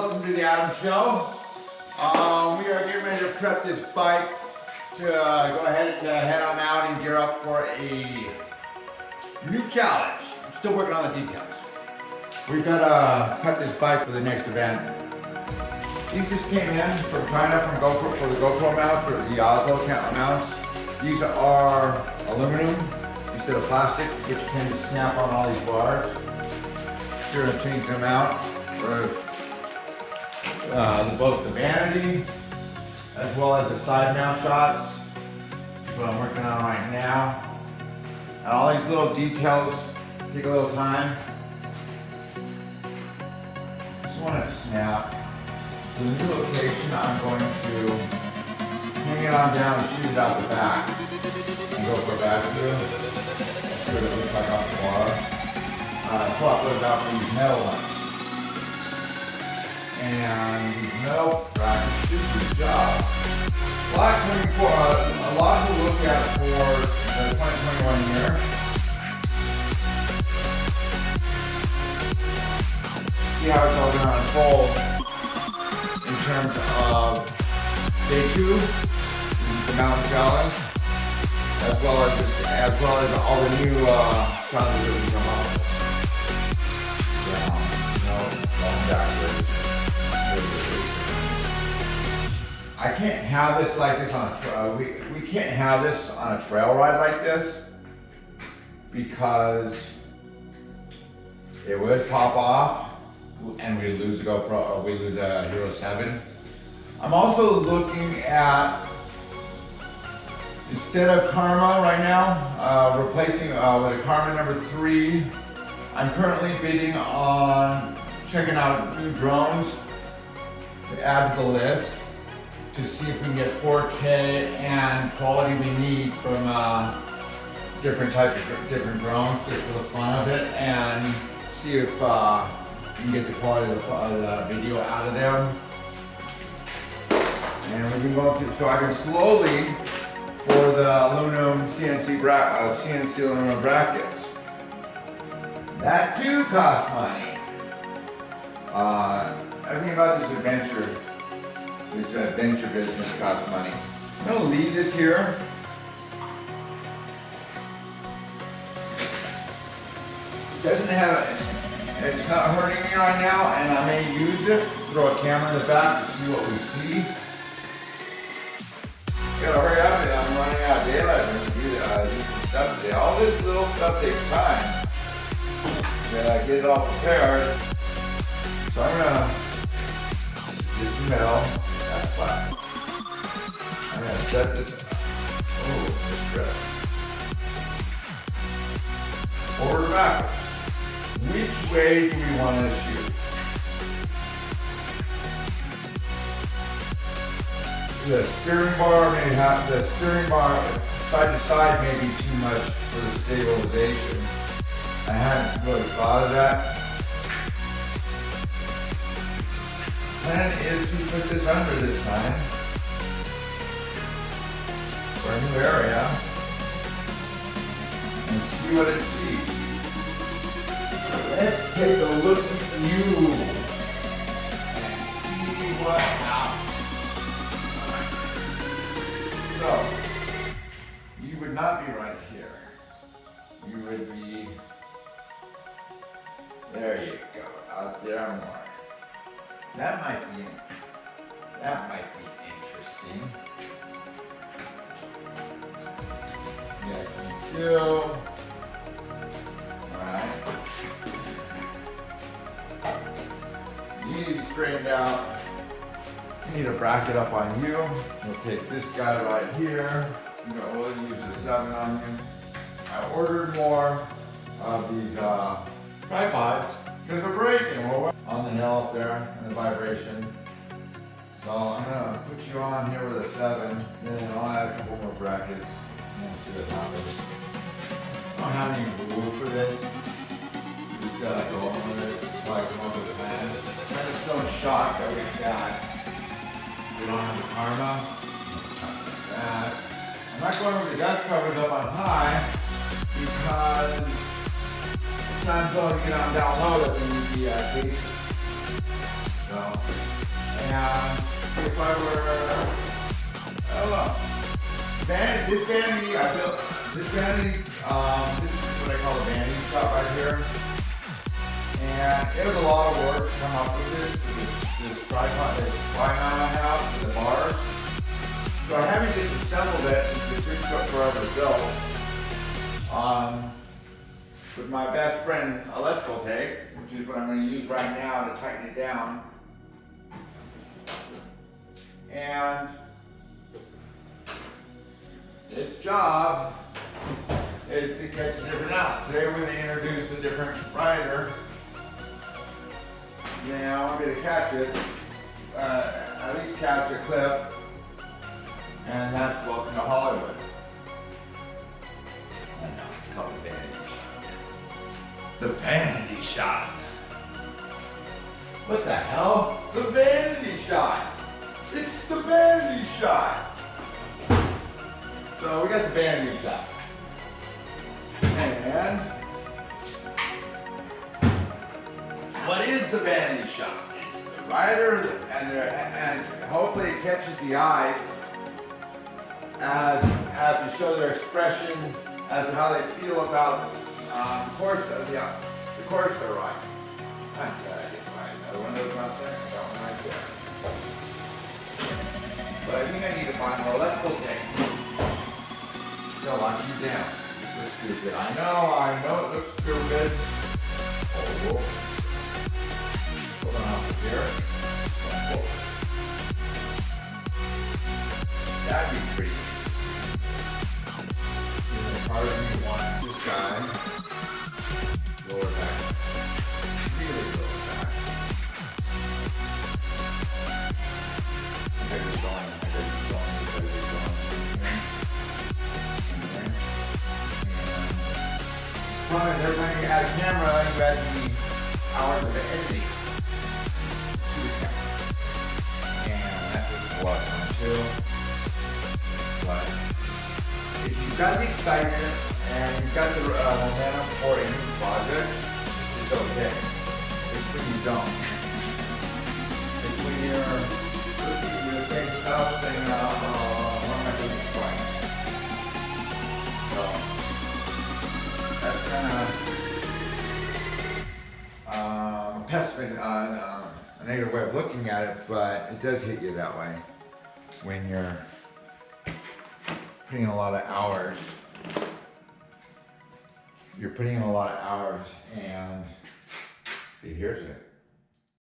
welcome to the Adam Show. We are getting ready to prep this bike to go ahead and head on out and gear up for a new challenge. I'm still working on the details. We've got to prep this bike for the next event. These just came in from China from GoPro for the GoPro mounts or the Oslo mounts. These are aluminum instead of plastic, which tend to snap on all these bars. So we're going to change them out for both the Vanity as well as the side mount shots. That's what I'm working on right now. And all these little details take a little time. Just want to snap. For the new location, I'm going to hang it on down and shoot it out the back and go for a back view. See what it looks like off the bar. Swap those out for these metal ones. And these metal brackets do a good job. A lot to look at for the 2021 year. See how it's all going to unfold in terms of day 2, the mountain challenge, as well as all the new challenges that we come up with. Going backwards. I can't have this like this on a we can't have this on a trail ride like this because it would pop off and we lose a GoPro or we lose a Hero 7. I'm also looking at, instead of Karma right now, replacing with a Karma number 3. I'm currently bidding on checking out new drones to add to the list to see if we can get 4K and quality we need from different drones just for the fun of it, and see if we can get the quality of the video out of them. And we can go to, so I can slowly, for the aluminum CNC aluminum brackets. That too costs money. Everything about this adventure business costs money. I'm gonna leave this here. It's not hurting me right now, and I may use it, throw a camera in the back to see what we see. Gotta hurry up, I'm running out of daylight and do some stuff today. All this little stuff takes time. Get it all prepared. So I'm gonna, this is metal, that's plastic. I'm gonna set this, this strip. Forward or backwards. Which way do we want to shoot? The steering bar side to side may be too much for the stabilization. I hadn't really thought of that. Plan is to put this under this time for a new area and see what it sees. Let's take a look at you and see what happens. So, you would not be right here. You would be, there you go, out there more. That might be interesting. Yes, you do. Alright. You need to be straightened out. You need a bracket up on you. We'll take this guy right here. We'll use the 7 on you. I ordered more of these tripods because they're breaking. We're on the hill up there and the vibration. So I'm gonna put you on here with a 7, then I'll add a couple more brackets and we'll see what happens. I don't have any glue for this. Just gotta go on with it so I can come up with a plan. I'm just so shocked that we don't have the Karma. That. I'm not going with the dust covers up on high because it's not until we get on down low that we need the cases. So, and if I were, I don't know. This vanity, I built, this vanity, this is what I call a vanity shot right here. And it was a lot of work to come up with this tripod, this tripod I have for the bars. So I haven't disassembled it since it took forever to build. With my best friend electrical tape, which is what I'm going to use right now to tighten it down. And its job is to catch a different out. Today we're going to introduce a different rider. Now I want me to catch it, at least catch a clip, and that's welcome to Hollywood. I know, it's called the Vanity Shot. The Vanity Shot. What the hell? The Vanity Shot. It's the Vanity Shot. So we got the Vanity Shot. And what is the Vanity Shot? It's the rider and hopefully it catches the eyes as to show their expression as to how they feel about the course they're riding. I'm glad I didn't ride another one of those out there. I got one right there. But I think I need to find more electrical tape. They'll lock you down. This looks stupid. I know it looks stupid. Oh, whoa. Hold on up here. Oh, that'd be pretty. Part of me wants this guy lower back. Really lower back. I guess it's going because it's going. Fine, every time you add a camera, you add the hours of editing to the camera. And that was a lot of fun too. But if you've got the excitement and you've got the momentum for a new project, it's okay. It's when you don't. It's when you're saying stuff and what am I doing this right? So that's kind of pessimistic, a negative way of looking at it, but it does hit you that way when you're putting in a lot of hours. You're putting in a lot of hours, and see, here's it.